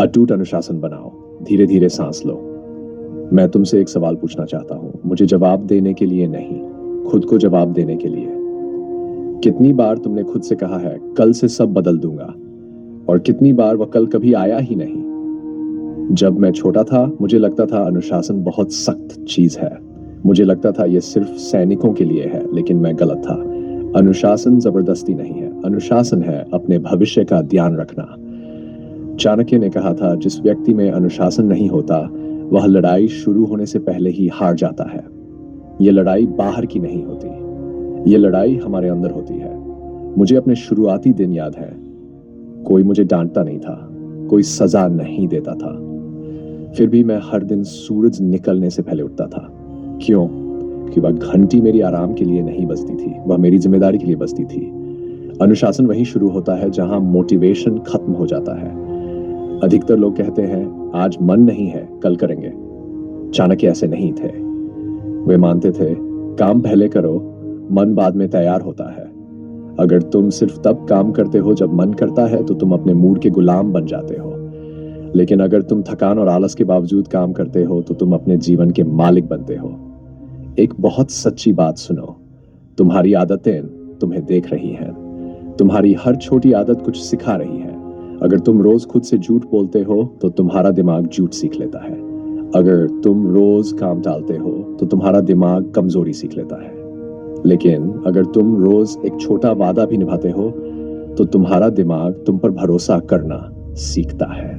अटूट अनुशासन बनाओ, धीरे धीरे सांस लो। मैं तुमसे एक सवाल पूछना चाहता हूं, मुझे जवाब देने के लिए नहीं, खुद को जवाब देने के लिए। कितनी बार तुमने खुद से कहा है कल से सब बदल दूंगा, और कितनी बार वह कल कभी आया ही नहीं। जब मैं छोटा था मुझे लगता था अनुशासन बहुत सख्त चीज है। मुझे लगता था यह सिर्फ सैनिकों के लिए है, लेकिन मैं गलत था। अनुशासन जबरदस्ती नहीं है, अनुशासन है अपने भविष्य का ध्यान रखना। चाणक्य ने कहा था, जिस व्यक्ति में अनुशासन नहीं होता वह लड़ाई शुरू होने से पहले ही हार जाता है। यह लड़ाई बाहर की नहीं होती, यह लड़ाई हमारे अंदर होती है। मुझे अपने शुरुआती दिन याद है। कोई मुझे डांटता नहीं था, कोई सजा नहीं देता था, फिर भी मैं हर दिन सूरज निकलने से पहले उठता था। क्यों? कि वह घंटी मेरी आराम के लिए नहीं बजती थी, वह मेरी जिम्मेदारी के लिए बजती थी। अनुशासन वहीं शुरू होता है जहां मोटिवेशन खत्म हो जाता है। अधिकतर लोग कहते हैं आज मन नहीं है, कल करेंगे। चाणक्य ऐसे नहीं थे। वे मानते थे काम पहले करो, मन बाद में तैयार होता है। अगर तुम सिर्फ तब काम करते हो जब मन करता है तो तुम अपने मूड के गुलाम बन जाते हो। लेकिन अगर तुम थकान और आलस के बावजूद काम करते हो तो तुम अपने जीवन के मालिक बनते हो। एक बहुत सच्ची बात सुनो, तुम्हारी आदतें तुम्हें देख रही हैं। तुम्हारी हर छोटी आदत कुछ सिखा रही है। अगर तुम रोज खुद से झूठ बोलते हो तो तुम्हारा दिमाग झूठ सीख लेता है। अगर तुम रोज काम टालते हो तो तुम्हारा दिमाग कमजोरी सीख लेता है। लेकिन अगर तुम रोज एक छोटा वादा भी निभाते हो तो तुम्हारा दिमाग तुम पर भरोसा करना सीखता है।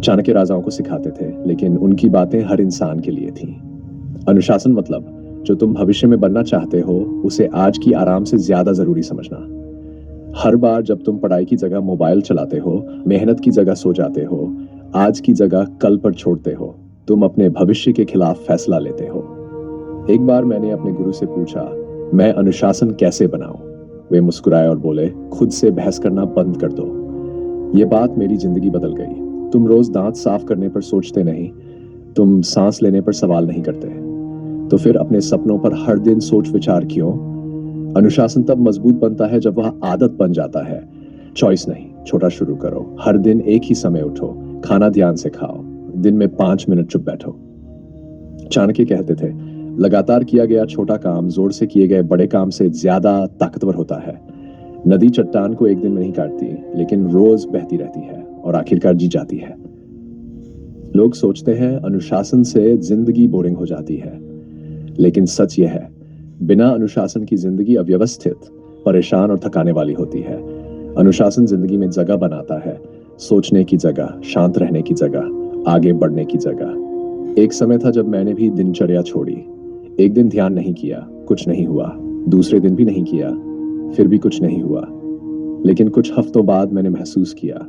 चाणक्य राजाओं को सिखाते थे, लेकिन उनकी बातें हर इंसान के लिए थी। अनुशासन मतलब जो तुम भविष्य में बनना चाहते हो उसे आज की आराम से ज्यादा जरूरी समझना। हर बार जब तुम पढ़ाई की जगह मोबाइल चलाते हो, मेहनत की जगह सो जाते हो, आज की जगह कल पर छोड़ते हो, तुम अपने भविष्य के खिलाफ फैसला लेते हो। एक बार मैंने अपने गुरु से पूछा, मैं अनुशासन कैसे बनाऊं? वे मुस्कुराए और बोले, खुद से बहस करना बंद कर दो। ये बात मेरी जिंदगी बदल गई। तुम रोज दांत साफ करने पर सोचते नहीं, तुम सांस लेने पर सवाल नहीं करते, तो फिर अपने सपनों पर हर दिन सोच विचार क्यों? अनुशासन तब मजबूत बनता है जब वह आदत बन जाता है, चॉइस नहीं। छोटा शुरू करो, हर दिन एक ही समय उठो, खाना ध्यान से खाओ, दिन में 5 मिनट चुप बैठो। चाणक्य कहते थे, लगातार किया गया छोटा काम जोर से किए गए बड़े काम से ज्यादा ताकतवर होता है। नदी चट्टान को एक दिन में नहीं काटती, लेकिन रोज बहती रहती है और आखिरकार जी जाती है। लोग सोचते हैं अनुशासन से जिंदगी बोरिंग हो जाती है, लेकिन सच यह है, बिना अनुशासन की जिंदगी अव्यवस्थित, परेशान और थकाने वाली होती है। अनुशासन जिंदगी में जगह बनाता है, सोचने की जगह, शांत रहने की जगह, आगे बढ़ने की जगह। एक समय था जब मैंने भी दिनचर्या छोड़ी। एक दिन ध्यान नहीं किया, कुछ नहीं हुआ। दूसरे दिन भी नहीं किया, फिर भी कुछ नहीं हुआ। लेकिन कुछ हफ्तों बाद मैंने महसूस किया,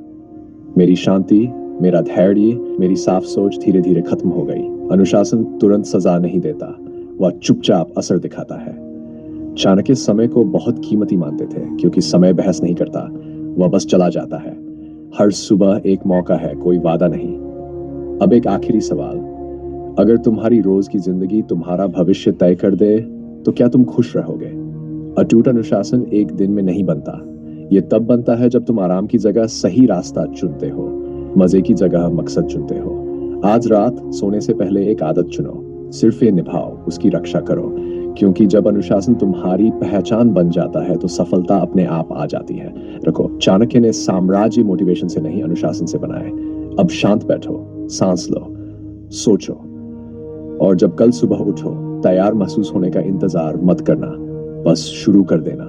मेरी शांति, मेरा धैर्य, मेरी साफ सोच धीरे धीरे खत्म हो गई। अनुशासन तुरंत सजा नहीं देता, वह चुपचाप असर दिखाता है। चाणक्य समय को बहुत कीमती मानते थे, क्योंकि समय बहस नहीं करता, वह बस चला जाता है। हर सुबह एक मौका है, कोई वादा नहीं। अब एक आखिरी सवाल, अगर तुम्हारी रोज की जिंदगी तुम्हारा भविष्य तय कर दे तो क्या तुम खुश रहोगे? अटूट अनुशासन एक दिन में नहीं बनता, यह तब बनता है जब तुम आराम की जगह सही रास्ता चुनते हो, मजे की जगह मकसद चुनते हो। आज रात सोने से पहले एक आदत चुनो, सिर्फ ये निभाओ, उसकी रक्षा करो, क्योंकि जब अनुशासन तुम्हारी पहचान बन जाता है तो सफलता अपने आप आ जाती है। रखो, चाणक्य ने साम्राज्य मोटिवेशन से नहीं, अनुशासन से बनाए। अब शांत बैठो, सांस लो, सोचो, और जब कल सुबह उठो, तैयार महसूस होने का इंतजार मत करना, बस शुरू कर देना।